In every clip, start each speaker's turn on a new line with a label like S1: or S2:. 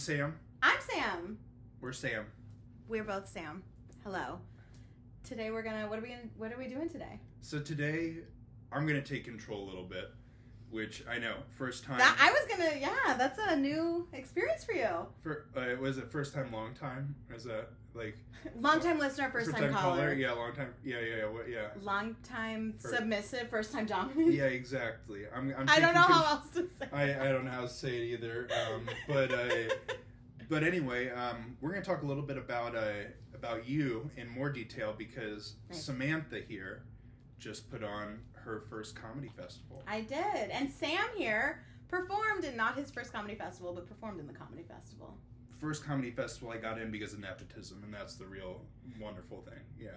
S1: Sam.
S2: I'm Sam.
S1: We're Sam.
S2: We're both Sam. Hello. Today we're gonna. What are we doing today?
S1: So today, I'm gonna take control a little bit, which I know first time.
S2: That's a new experience for you.
S1: Was it first time, long time? Is that like
S2: long time listener, first time caller?
S1: Yeah, long time. Yeah.
S2: Long time submissive, first time dominant.
S1: Yeah, exactly.
S2: I don't know how else to say.
S1: I don't know how to say it either. But anyway, we're gonna talk a little bit about you in more detail because nice. Samantha here just put on her first comedy festival.
S2: I did, and Sam here performed in not his first comedy festival, but performed in the comedy festival.
S1: First comedy festival I got in because of nepotism, and that's the real wonderful thing. Yeah.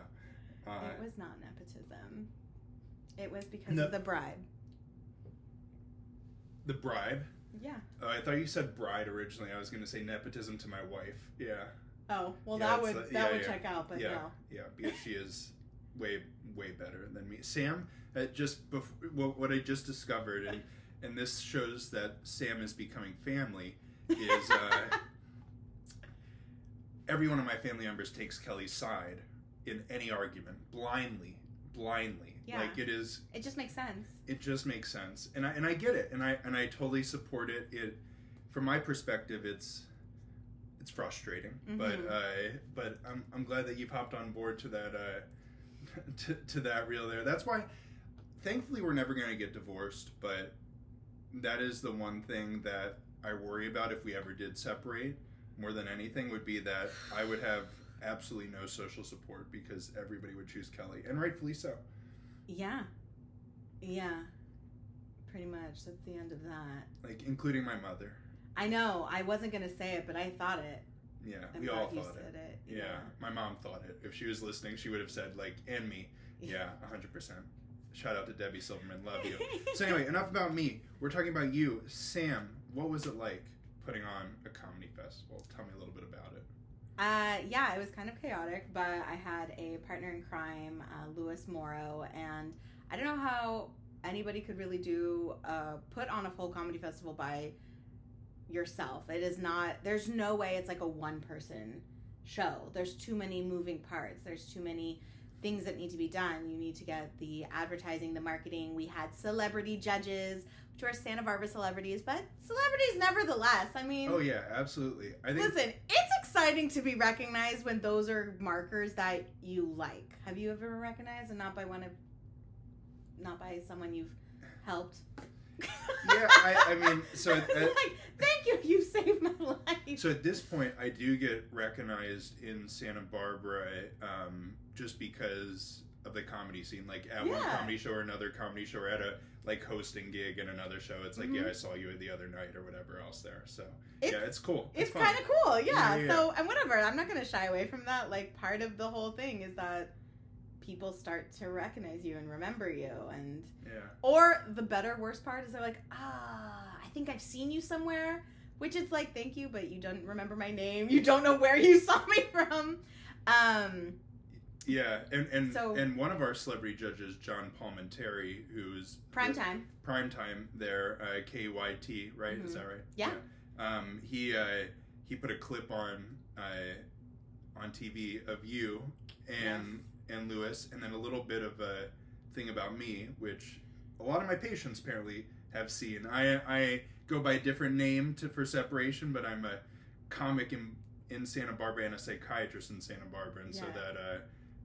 S2: It was not nepotism. It was because of the bribe.
S1: The bribe?
S2: Yeah.
S1: Oh, I thought you said bride originally. I was going to say nepotism to my wife. Yeah.
S2: Oh, well, that would check out, but no.
S1: Yeah, because she is way better than me. Sam, what I just discovered, and this shows that Sam is becoming family, is every one of my family members takes Kelly's side in any argument, blindly.
S2: Yeah.
S1: Like it is.
S2: It just makes sense.
S1: It just makes sense, and I get it, and I totally support it. From my perspective, it's frustrating, mm-hmm. but I'm glad that you've hopped on board to that to that reel there. That's why, thankfully, we're never going to get divorced, but that is the one thing that I worry about if we ever did separate. More than anything, would be that I would have absolutely no social support because everybody would choose Kelly, and rightfully so.
S2: Yeah. Pretty much. That's the end of that.
S1: Like, including my mother.
S2: I know. I wasn't going to say it, but I thought it.
S1: Yeah, we all thought it. Yeah, my mom thought it. If she was listening, she would have said, like, and me. Yeah, 100%. Shout out to Debbie Silverman. Love you. So anyway, enough about me. We're talking about you. Sam, what was it like putting on a comedy festival? Tell me a little bit about it.
S2: Yeah, it was kind of chaotic, but I had a partner in crime, Louis Morrow, and I don't know how anybody could really put on a full comedy festival by yourself. It is not, there's no way it's like a one-person show. There's too many moving parts. There's too many things that need to be done. You need to get the advertising, the marketing. We had celebrity judges, which were Santa Barbara celebrities, but celebrities nevertheless. I mean...
S1: Oh, yeah, absolutely.
S2: Listen, it's exciting to be recognized when those are markers that you like. Have you ever been recognized and not by someone you've helped?
S1: Yeah, I mean, so...
S2: like, thank you, you saved my life.
S1: So at this point, I do get recognized in Santa Barbara just because of the comedy scene. Like, at one comedy show or another comedy show, or at a, like, hosting gig in another show, it's like, mm-hmm. Yeah, I saw you the other night or whatever else there. So, it's cool.
S2: It's kind of cool, yeah. So, and whatever, I'm not going to shy away from that. Like, part of the whole thing is that people start to recognize you and remember you, and or the worst part is they're like, I think I've seen you somewhere, which is like, thank you, but you don't remember my name, you don't know where you saw me from.
S1: Yeah, and one of our celebrity judges, John Palmentary, who's Primetime there, KYT, right? Mm-hmm. Is that right?
S2: Yeah.
S1: He put a clip on TV of you and Louis, and then a little bit of a thing about me, which a lot of my patients apparently have seen. I go by a different name for separation, but I'm a comic in Santa Barbara and a psychiatrist in Santa Barbara, and so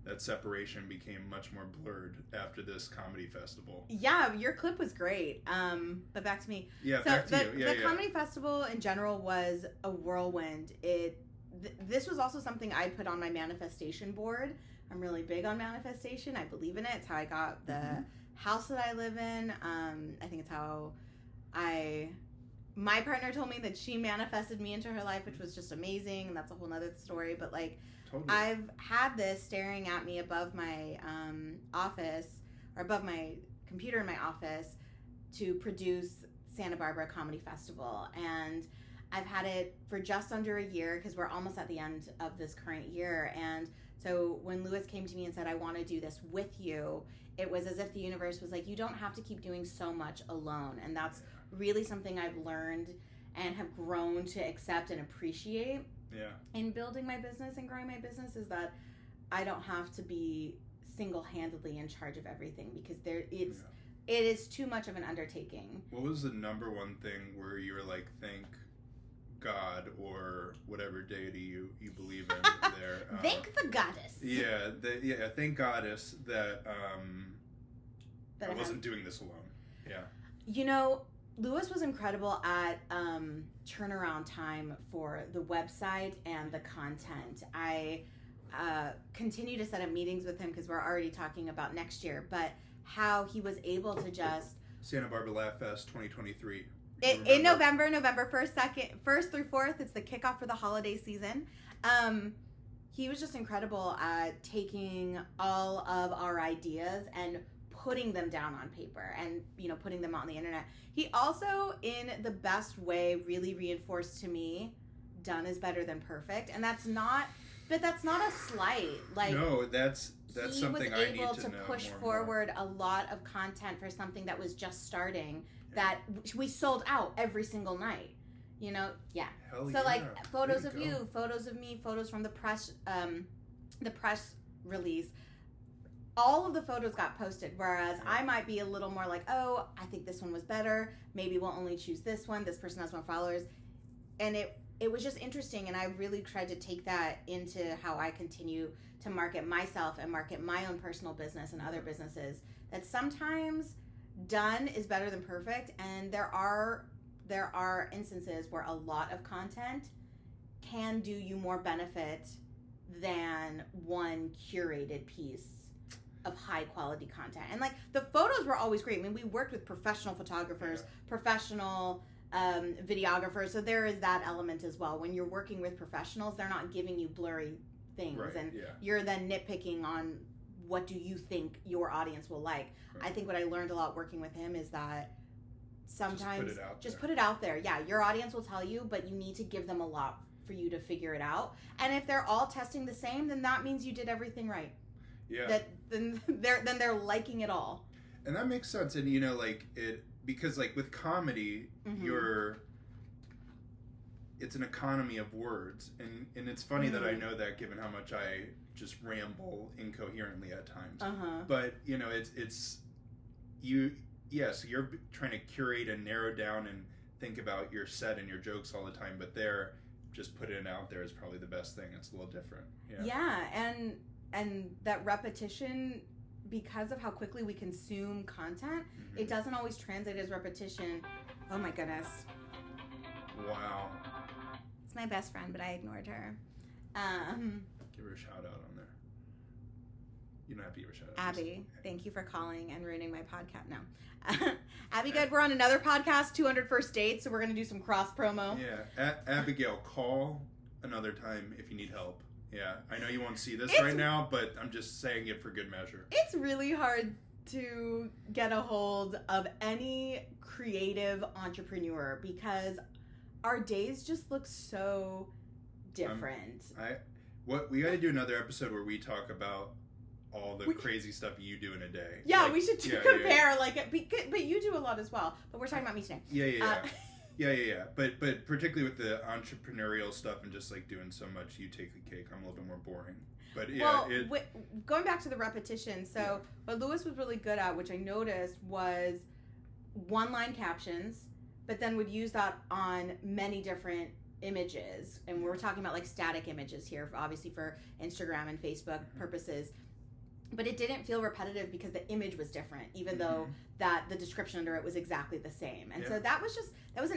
S1: that separation became much more blurred after this comedy festival. Yeah,
S2: your clip was great. But back to me.
S1: Yeah, so back to you.
S2: The comedy festival in general was a whirlwind. This was also something I put on my manifestation board. I'm really big on manifestation. I believe in it. It's how I got the house that I live in. I think it's how my partner told me that she manifested me into her life, which was just amazing. And that's a whole nother story. But like, totally. I've had this staring at me above my office, or above my computer in my office, to produce Santa Barbara Comedy Festival. And I've had it for just under a year because we're almost at the end of this current year. And so when Louis came to me and said, I want to do this with you, it was as if the universe was like, you don't have to keep doing so much alone. And that's really something I've learned and have grown to accept and appreciate in building my business and growing my business is that I don't have to be single-handedly in charge of everything, because it is too much of an undertaking.
S1: What was the number one thing where you were like, thank God or whatever deity you believe in there?
S2: Thank the goddess.
S1: Thank goddess that I wasn't doing this alone. Yeah.
S2: You know, Lewis was incredible at turnaround time for the website and the content. I continue to set up meetings with him because we're already talking about next year, but how he was able to just...
S1: Santa Barbara Laugh Fest 2023.
S2: In November 1st through 4th, it's the kickoff for the holiday season. He was just incredible at taking all of our ideas and putting them down on paper and, putting them on the internet. He also, in the best way, really reinforced to me, done is better than perfect. And that's not a slight. Like,
S1: no, that's something I need to know.
S2: He was able to push forward a lot of content for something that was just starting, that we sold out every single night.
S1: Hell
S2: so like photos of you, photos of me, photos from the press release. All of the photos got posted, whereas I might be a little more like, oh, I think this one was better. Maybe we'll only choose this one. This person has more followers. And it was just interesting, and I really tried to take that into how I continue to market myself and market my own personal business and other businesses, that sometimes done is better than perfect, and there are instances where a lot of content can do you more benefit than one curated piece of high quality content. And like, the photos were always great. I mean, we worked with professional photographers, professional videographers, so there is that element as well. When you're working with professionals, they're not giving you blurry things, you're then nitpicking on what do you think your audience will like. I think what I learned a lot working with him is that sometimes just put it out there. Yeah, your audience will tell you, but you need to give them a lot for you to figure it out. And if they're all testing the same, then that means you did everything right.
S1: Yeah.
S2: Then they're liking it all.
S1: And that makes sense. And because like with comedy, it's an economy of words, and it's funny that I know that, given how much I just ramble incoherently at times. But you're trying to curate and narrow down and think about your set and your jokes all the time, but just put it out there is probably the best thing. It's a little different.
S2: And that repetition, because of how quickly we consume content, it doesn't always translate as repetition. Oh my goodness.
S1: Wow.
S2: It's my best friend, but I ignored her.
S1: Give her a shout out on there. You don't have to give her a shout out.
S2: Abby, thank you for calling and ruining my podcast. No. Abby, good. We're on another podcast, 200 First Dates, so we're going to do some cross promo.
S1: Yeah. Abigail, call another time if you need help. Yeah, I know you won't see this right now, but I'm just saying it for good measure. It's
S2: really hard to get a hold of any creative entrepreneur because our days just look so different.
S1: We got to do another episode where we talk about all the crazy stuff you do in a day.
S2: Yeah, we should compare. But you do a lot as well. But we're talking about me today.
S1: Yeah. But particularly with the entrepreneurial stuff and just like doing so much, you take the cake. I'm a little bit more boring. But
S2: going back to the repetition. So what Lewis was really good at, which I noticed, was one-line captions, but then would use that on many different images. And we're talking about like static images here, obviously for Instagram and Facebook purposes. But it didn't feel repetitive because the image was different, even though that the description under it was exactly the same. And so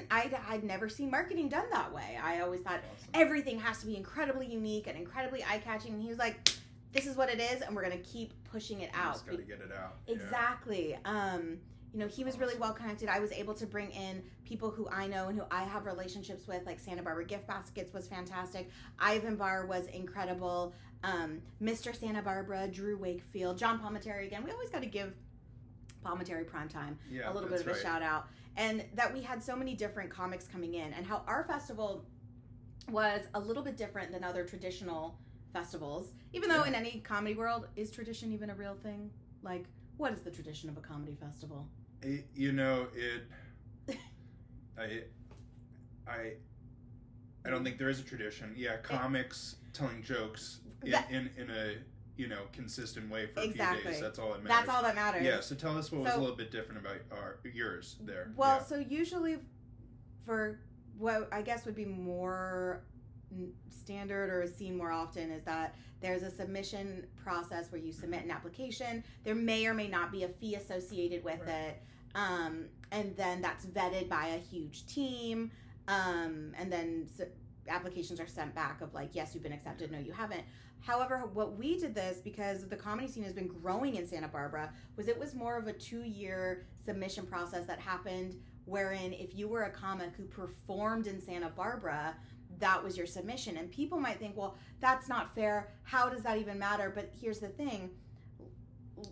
S2: I'd never seen marketing done that way. I always thought everything has to be incredibly unique and incredibly eye-catching. And he was like, this is what it is, and we're going to keep pushing it out.
S1: Just got to get it out.
S2: Exactly. He was really well connected. I was able to bring in people who I know and who I have relationships with, like Santa Barbara Gift Baskets was fantastic. Ivan Bar was incredible. Mr. Santa Barbara, Drew Wakefield, John Palminteri again. We always got to give Palminteri Primetime a little bit of a shout out. And that we had so many different comics coming in, and how our festival was a little bit different than other traditional festivals. Even though in any comedy world, is tradition even a real thing? Like, what is the tradition of a comedy festival?
S1: I don't think there is a tradition. Yeah, comics telling jokes in a consistent way for a few days. That's all that matters.
S2: That's all that matters.
S1: Yeah. So tell us what was a little bit different about yours there.
S2: Well, so usually for what I guess would be more standard or seen more often is that there's a submission process where you submit an application. There may or may not be a fee associated with it. And then that's vetted by a huge team. And then applications are sent back of like, yes, you've been accepted. No, you haven't. However, what we did this because the comedy scene has been growing in Santa Barbara was it was more of a 2-year submission process that happened wherein if you were a comic who performed in Santa Barbara, that was your submission. And people might think, well, that's not fair. How does that even matter? But here's the thing.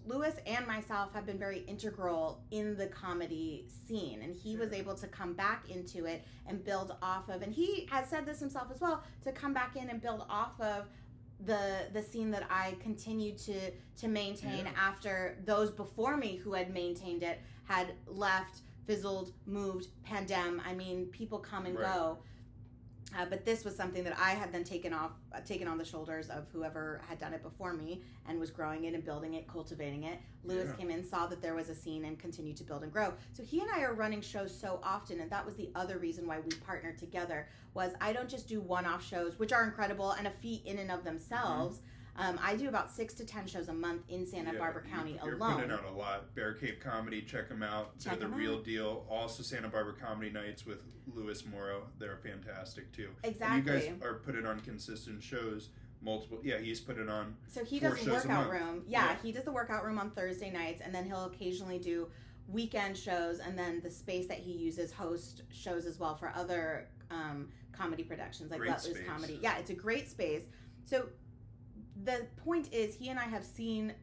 S2: Lewis and myself have been very integral in the comedy scene, and he was able to come back into it and build off of, and he has said this himself as well, to come back in and build off of the scene that I continued to maintain after those before me who had maintained it had left, fizzled, moved, pandemic. I mean, people come and go. But this was something that I had then taken on the shoulders of whoever had done it before me and was growing it and building it, cultivating it. Lewis came in, saw that there was a scene and continued to build and grow. So he and I are running shows so often, and that was the other reason why we partnered together was I don't just do one-off shows, which are incredible and a feat in and of themselves. I do about 6 to 10 shows a month in Santa Barbara County alone.
S1: You're putting out a lot. Bear Cave Comedy, check them out. They're the real deal. Also Santa Barbara Comedy Nights with Louis Morrow. They're fantastic too.
S2: Exactly.
S1: And you guys are putting on consistent shows. Multiple. Yeah, he's put it on.
S2: So he does the workout room. Yeah, he does the workout room on Thursday nights, and then he'll occasionally do weekend shows, and then the space that he uses host shows as well for other comedy productions like Butler's Comedy. Yeah, it's a great space. So the point is, he and I have seen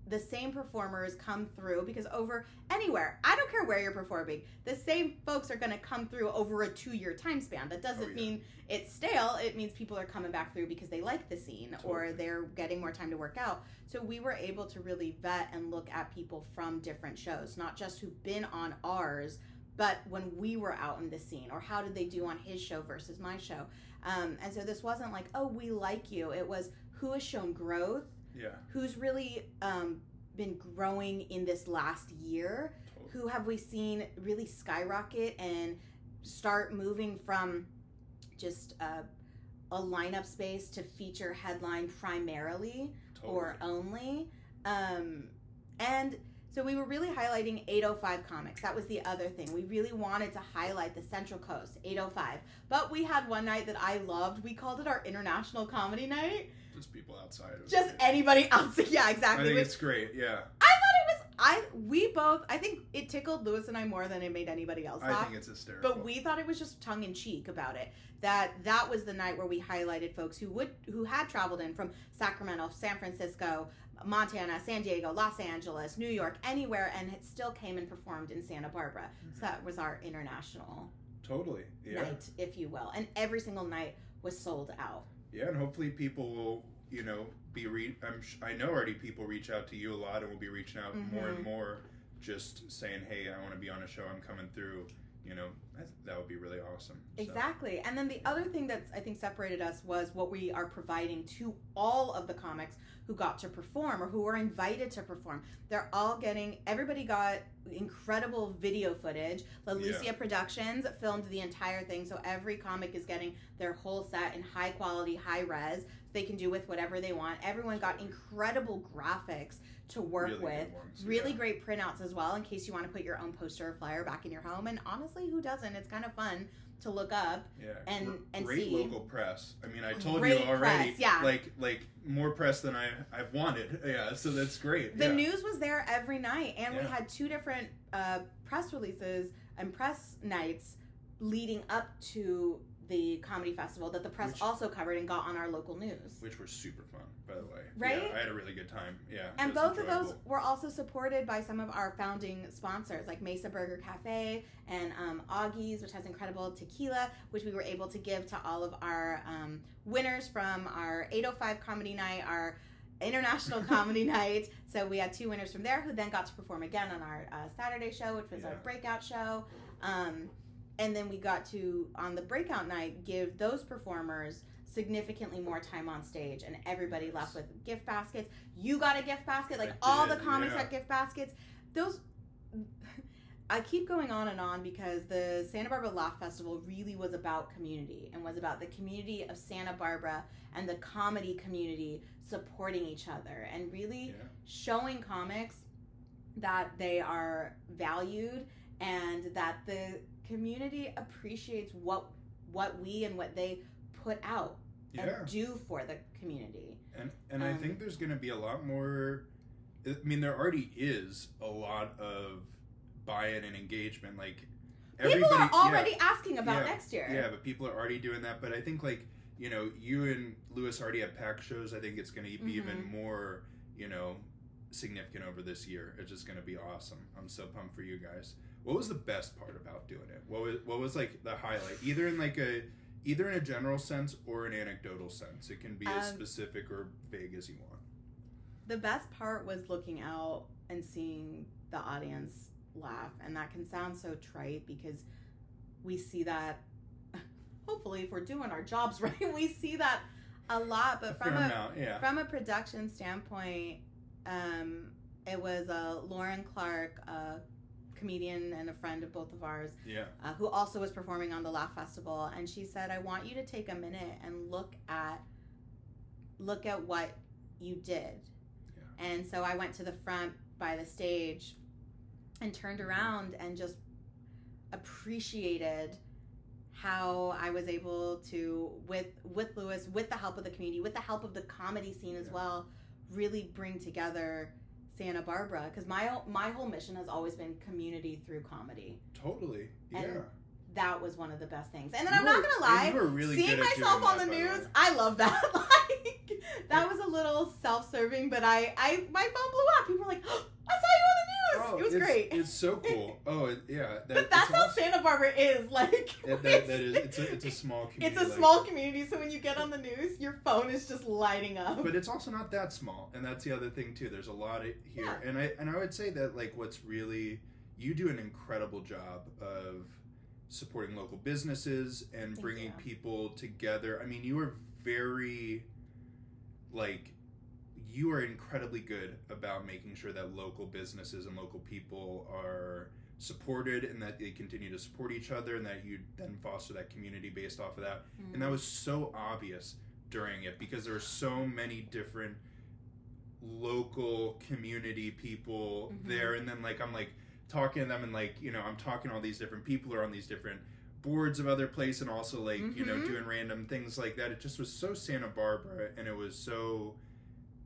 S2: the same performers come through because over anywhere, I don't care where you're performing, the same folks are going to come through over a 2-year time span. That doesn't mean it's stale. It means people are coming back through because they like the scene or they're getting more time to work out. So we were able to really vet and look at people from different shows, not just who've been on ours, but when we were out in the scene, or how did they do on his show versus my show. And so this wasn't like, oh, we like you. It was who has shown growth, who's really been growing in this last year, who have we seen really skyrocket and start moving from just a lineup space to feature headline primarily or only. And so we were really highlighting 805 comics. That was the other thing. We really wanted to highlight the Central Coast, 805. But we had one night that I loved. We called it our International Comedy Night.
S1: Just people outside of
S2: Just anybody outside. Yeah, exactly.
S1: I think it's great, yeah.
S2: I think it tickled Lewis and I more than it made anybody else laugh.
S1: I think it's hysterical.
S2: But we thought it was just tongue-in-cheek about it. That was the night where we highlighted folks who had traveled in from Sacramento, San Francisco, Montana, San Diego, Los Angeles, New York, anywhere, and it still came and performed in Santa Barbara. So that was our international night, if you will. And every single night was sold out.
S1: Yeah, and hopefully people will, I know already people reach out to you a lot and will be reaching out more and more, just saying, hey, I want to be on a show, I'm coming through. That would be really awesome.
S2: Exactly. And then the other thing that's, I think, separated us was what we are providing to all of the comics who got to perform or who were invited to perform. Everybody got incredible video footage. La Lucia Productions filmed the entire thing, so every comic is getting their whole set in high quality, high res. They can do with whatever they want. Everyone got incredible graphics to work with. Really great printouts as well, in case you want to put your own poster or flyer back in your home. And honestly, who doesn't? It's kind of fun to look up and
S1: great
S2: see.
S1: Local press. I mean, I told you already.
S2: Press,
S1: like more press than I've wanted. Yeah, so that's great.
S2: The news was there every night, and we had 2 different press releases and press nights leading up to the comedy festival that the press also covered and got on our local news,
S1: which were super fun, by the way.
S2: Right?
S1: Yeah, I had a really good time. Yeah,
S2: and both of those were also supported by some of our founding sponsors, like Mesa Burger Cafe and Augie's, which has incredible tequila, which we were able to give to all of our winners from our 805 comedy night, our international comedy night. So we had 2 winners from there who then got to perform again on our Saturday show, which was our breakout show. and then we got to, on the breakout night, give those performers significantly more time on stage, and everybody left with gift baskets. You got a gift basket, like all the comics got gift baskets. Those, I keep going on and on because the Santa Barbara Laugh Festival really was about community, and was about the community of Santa Barbara and the comedy community supporting each other, and really showing comics that they are valued, and that the community appreciates what we and what they put out and do for the community.
S1: And I think there's going to be a lot more. I mean, there already is a lot of buy-in and engagement. Like,
S2: people are already asking about next year.
S1: Yeah, but people are already doing that. But I think, like, you know, you and Lewis already have pack shows. I think it's going to be even more, you know, significant over this year. It's just going to be awesome. I'm so pumped for you guys. What was the best part about doing it? What was like the highlight? Either in a general sense or an anecdotal sense. It can be as specific or vague as you want.
S2: The best part was looking out and seeing the audience laugh, and that can sound so trite because we see that, hopefully if we're doing our jobs right, we see that a lot, but from a production standpoint, it was Lauren Clark, a comedian and a friend of both of ours, who also was performing on the Laugh Festival, and she said, I want you to take a minute and look at what you did. And so I went to the front by the stage and turned around and just appreciated how I was able to, with Lewis, with the help of the community, with the help of the comedy scene as well, really bring together Santa Barbara. Because my whole mission has always been community through comedy.
S1: Totally,
S2: and that was one of the best things. And then I'm not gonna lie,
S1: really
S2: seeing myself on the news, I love that. Like, that was a little self-serving, but my phone blew up. People were like, oh, I saw you on the news. It was great.
S1: It's so cool.
S2: But that's how awesome. Santa Barbara is. Like,
S1: it's a small community.
S2: It's a small community, so when you get on the news, your phone is just lighting up.
S1: But it's also not that small, and that's the other thing too. There's a lot here, and I would say that, like, what's really, you do an incredible job of supporting local businesses and bringing people together. I mean, you are very, like, you are incredibly good about making sure that local businesses and local people are supported, and that they continue to support each other, and that you then foster that community based off of that. And that was so obvious during it, because there are so many different local community people there. And then, like, I'm like talking to them, and, like, you know, I'm talking to all these different people who are on these different boards of other places, and also, like, you know, doing random things like that. It just was so Santa Barbara, and it was so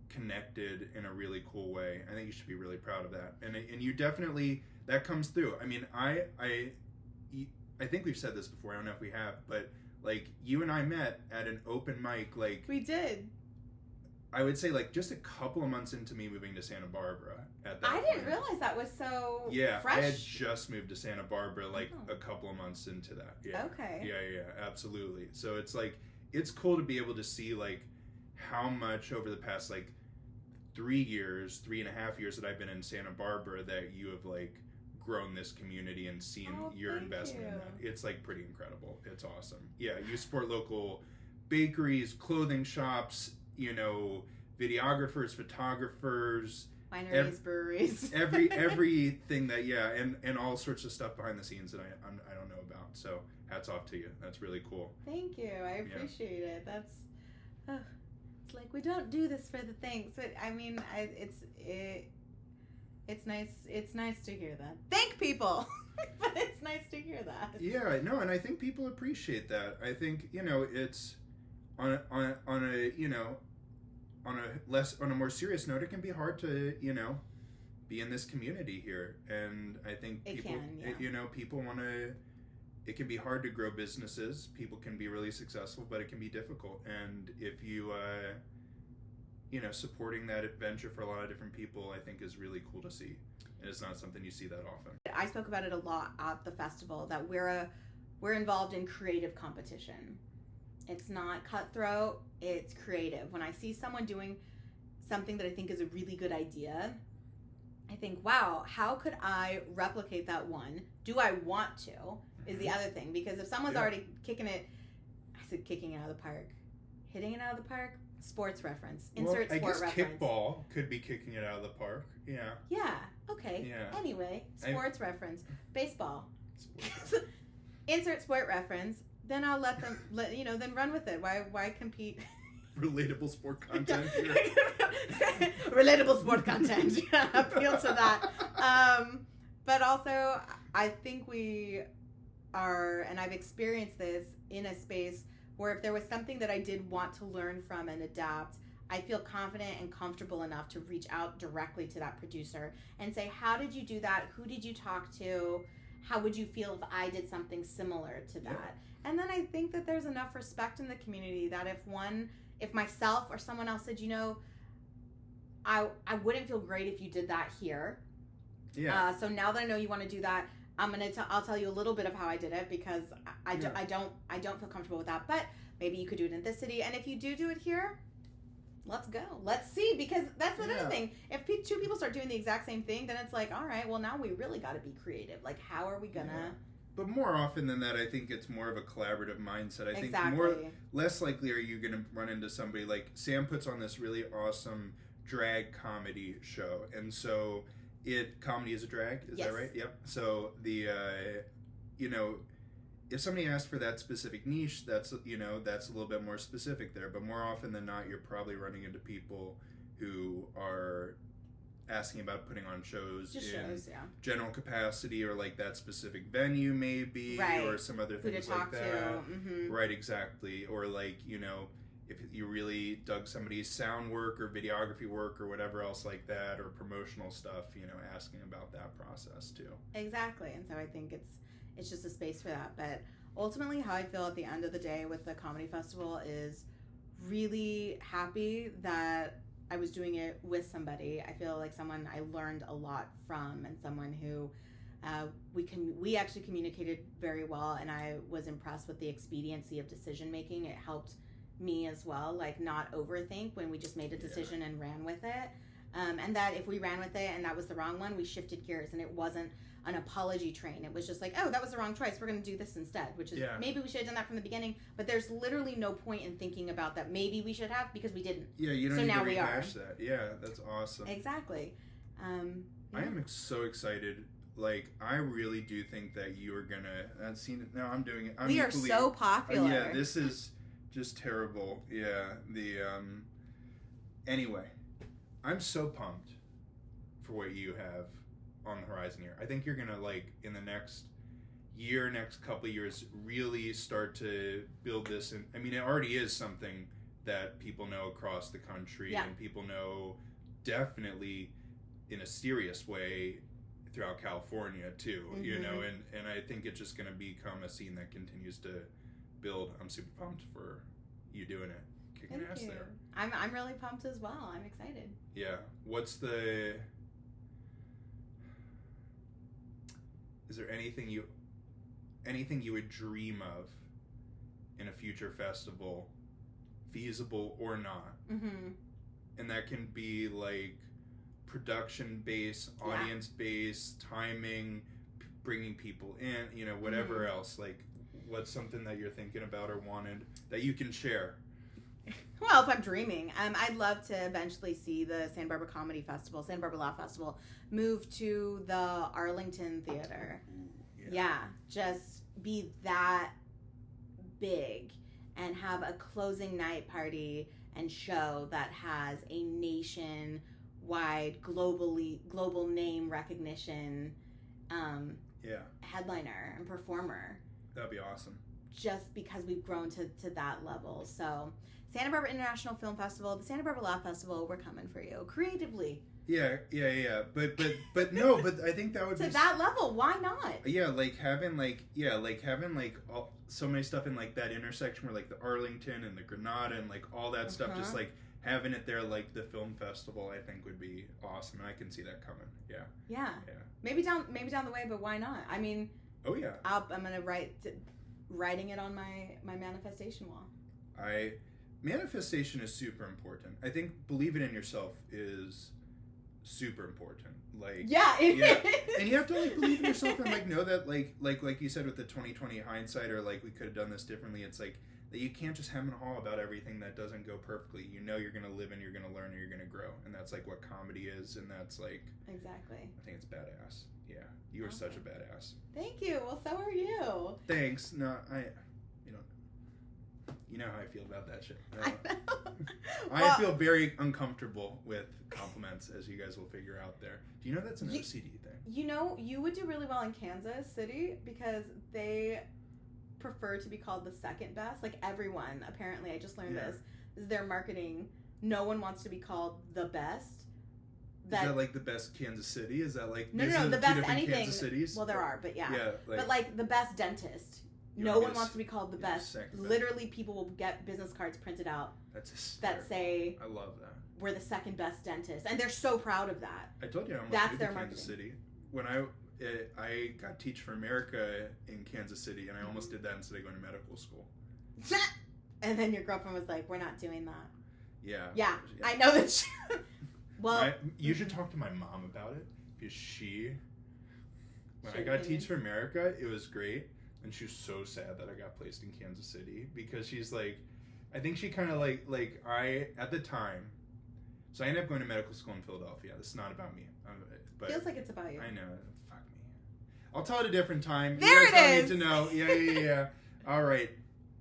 S1: connected in a really cool way. I think you should be really proud of that, and you definitely, that comes through. I mean, I think we've said this before. I don't know if we have, but, like, you and I met at an open mic. Like,
S2: we did.
S1: I would say, like, just a couple of months into me moving to Santa Barbara. At that
S2: I didn't realize that was so fresh.
S1: I had just moved to Santa Barbara, like, a couple of months into that.
S2: Okay.
S1: Yeah, absolutely. So it's, like, it's cool to be able to see, like, how much over the past, like, 3.5 years that I've been in Santa Barbara, that you have, like, grown this community and seen your investment in that. It's, like, pretty incredible. It's awesome. Yeah, you support local bakeries, clothing shops, you know, videographers, photographers,
S2: wineries, breweries,
S1: everything that, and all sorts of stuff behind the scenes that I don't know about. So hats off to you. That's really cool.
S2: Thank you. I appreciate it. That's it's like, we don't do this for the things, but I mean, it's nice. It's nice to hear that. Thank people. But it's nice to hear that.
S1: Yeah, no, and I think people appreciate that. I think, you know, it's on a you know, on a more serious note, it can be hard to, you know, be in this community here, and I think you know, people want to. It can be hard to grow businesses. People can be really successful, but it can be difficult. And if you, you know, supporting that adventure for a lot of different people, I think is really cool to see. And it's not something you see that often. I
S2: spoke about it a lot at the festival, that we're involved in creative competition. It's not cutthroat, it's creative. When I see someone doing something that I think is a really good idea, I think, wow, how could I replicate that one? Do I want to? is the other thing. Because if someone's
S1: Yeah.
S2: already kicking it out of the park, hitting it out of the park, sports reference. Insert
S1: I
S2: sport
S1: guess
S2: reference.
S1: kickball could be kicking it out of the park. Yeah.
S2: Yeah. Okay.
S1: Yeah.
S2: Anyway, sports reference. Baseball.
S1: Sports.
S2: Insert sport reference. Then I'll let them. Then run with it. Why compete?
S1: Relatable sport content here.
S2: Relatable sport content. Appeal to that. But also, I think we are, and I've experienced this in a space where if there was something that I did want to learn from and adapt, I feel confident and comfortable enough to reach out directly to that producer and say, how did you do that? Who did you talk to? How would you feel if I did something similar to that? Yeah. And then I think that there's enough respect in the community that if myself or someone else said, I wouldn't feel great if you did that here.
S1: Yeah.
S2: So now that I know you want to do that, I'll tell you a little bit of how I did it because I don't feel comfortable with that. But maybe you could do it in this city, and if you do it here, let's go. Let's see, because that's another thing. If two people start doing the exact same thing, then it's like, all right, well now we really got to be creative. Like, how are we gonna? Yeah.
S1: But more often than that, I think it's more of a collaborative mindset. I think less likely are you going to run into somebody like Sam puts on this really awesome drag comedy show, and so. Comedy is a drag, is that right? Yep. So if somebody asks for that specific niche, that's a little bit more specific there. But more often than not, you're probably running into people who are asking about putting on shows general capacity, or like that specific venue maybe, or some other things like that. Mm-hmm. Right, exactly. Or like, if you really dug somebody's sound work or videography work or whatever else like that, or promotional stuff, asking about that process too.
S2: Exactly. And so I think it's just a space for that. But ultimately how I feel at the end of the day with the comedy festival is really happy that I was doing it with somebody. I feel like someone I learned a lot from, and someone who we actually communicated very well, and I was impressed with the expediency of decision making. It helped me as well, like not overthink when we just made a decision and ran with it, and that if we ran with it and that was the wrong one, we shifted gears, and it wasn't an apology train. It was just like, oh, that was the wrong choice, we're going to do this instead, which is maybe we should have done that from the beginning, but there's literally no point in thinking about that maybe we should have, because we didn't.
S1: You don't need to rehash that. That's awesome.
S2: Exactly.
S1: I am so excited. Like, I really do think that you are gonna now I'm doing it.
S2: We are so popular.
S1: This is just terrible. Anyway, I'm so pumped for what you have on the horizon here. I think you're gonna, like, in the next couple of years, really start to build this. And I mean, it already is something that people know across the country, and people know definitely in a serious way throughout California too. And I think it's just gonna become a scene that continues to build. I'm super pumped for you doing it. Kicking ass there.
S2: I'm really pumped as well. I'm excited.
S1: Yeah. Is there anything you would dream of in a future festival, feasible or not?
S2: Mm-hmm.
S1: And that can be like production based, audience based, timing, bringing people in, whatever else. Like, what's something that you're thinking about or wanted that you can share?
S2: Well, if I'm dreaming, I'd love to eventually see the Santa Barbara Comedy Festival, Santa Barbara Laugh Festival, move to the Arlington Theater. Just be that big and have a closing night party and show that has a nationwide, global name recognition headliner and performer.
S1: That'd be awesome.
S2: Just because we've grown to that level. So Santa Barbara International Film Festival, the Santa Barbara Laugh Festival, we're coming for you creatively.
S1: But no, but I think that would
S2: to
S1: be
S2: that level. Why not?
S1: Having so many stuff in like that intersection where like the Arlington and the Granada and like all that stuff, just like having it there like the film festival, I think would be awesome, and I can see that coming. Yeah. Maybe down the way, but why not? I mean, I'm gonna writing it on my manifestation wall. Manifestation is super important. I think believing in yourself is super important. Like,
S2: yeah, it is.
S1: And you have to like believe in yourself and like know that like you said with the 2020 hindsight, or like we could have done this differently. It's like that you can't just hem and haw about everything that doesn't go perfectly. You know you're gonna live and you're gonna learn and you're gonna grow, and that's like what comedy is, and that's like
S2: exactly.
S1: I think it's badass. Yeah, you are such a badass.
S2: Thank you. Well, so are you.
S1: Thanks. No, you know how I feel about that shit.
S2: I know.
S1: I feel very uncomfortable with compliments, as you guys will figure out there. Do you know that's an OCD thing?
S2: You know, you would do really well in Kansas City because they prefer to be called the second best. Like everyone, apparently, I just learned this is their marketing. No one wants to be called the best.
S1: Is that like the best Kansas City? Is that like
S2: no, the best anything.
S1: Kansas Cities?
S2: Well, there are, but yeah.
S1: Like,
S2: but like the best dentist. No one wants to be called the best. Literally, people will get business cards printed out that say,
S1: "I love that.
S2: We're the second best dentist," and they're so proud of that.
S1: I told you I almost
S2: that's
S1: moved
S2: their
S1: to
S2: marketing.
S1: Kansas City when I got Teach for America in Kansas City, and I almost did that instead of going to medical school.
S2: And then your girlfriend was like, "We're not doing that."
S1: Yeah,
S2: I know that. Well,
S1: you should talk to my mom about it because when I got Teach for America, it was great. And she was so sad that I got placed in Kansas City because she's like, I think she kind of like I, at the time, so I ended up going to medical school in Philadelphia. This is not about me. But
S2: feels like it's about you.
S1: I know. Fuck me. I'll tell it a different time.
S2: There
S1: you guys
S2: it
S1: don't need to know. Yeah. All right.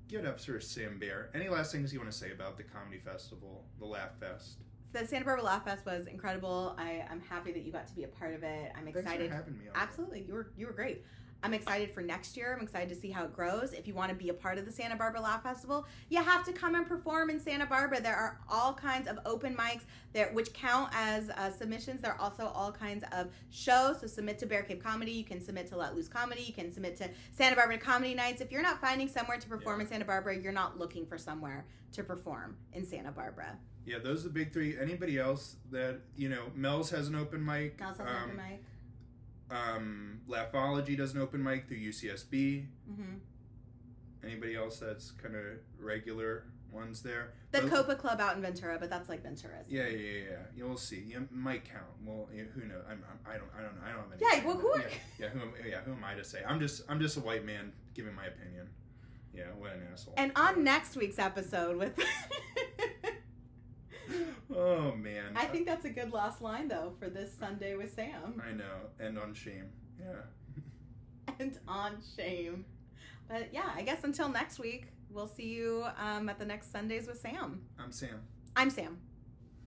S1: Give it up for Sam Bear. Any last things you want to say about the comedy festival, the Laugh Fest?
S2: The Santa Barbara Laugh Fest was incredible. I'm happy that you got to be a part of it. I'm excited.
S1: Thanks for having me on.
S2: Absolutely. You were great. I'm excited for next year. I'm excited to see how it grows. If you want to be a part of the Santa Barbara Laugh Festival, you have to come and perform in Santa Barbara. There are all kinds of open mics there, which count as submissions. There are also all kinds of shows. So submit to Bear Cave Comedy. You can submit to Let Loose Comedy. You can submit to Santa Barbara Comedy Nights. If you're not finding somewhere to perform in Santa Barbara, you're not looking for somewhere to perform in Santa Barbara.
S1: Yeah, those are the big three. Anybody else that, Mel's has an open mic.
S2: Mel's has an open mic.
S1: Laughology does an open mic through UCSB.
S2: Mm-hmm.
S1: Anybody else that's kind of regular ones there?
S2: The Copa Club out in Ventura, but that's like Ventura.
S1: Yeah. You'll see. It might count. Well, who knows? I don't know. I don't have any.
S2: Yeah. Well,
S1: who am I to say? I'm just a white man giving my opinion. Yeah. What an asshole.
S2: And on next week's episode with.
S1: Oh man.
S2: I think that's a good last line though for this Sunday with Sam.
S1: I know. And on shame. Yeah.
S2: And on shame. But yeah, I guess until next week, we'll see you at the next Sundays with Sam.
S1: I'm Sam.
S2: I'm Sam.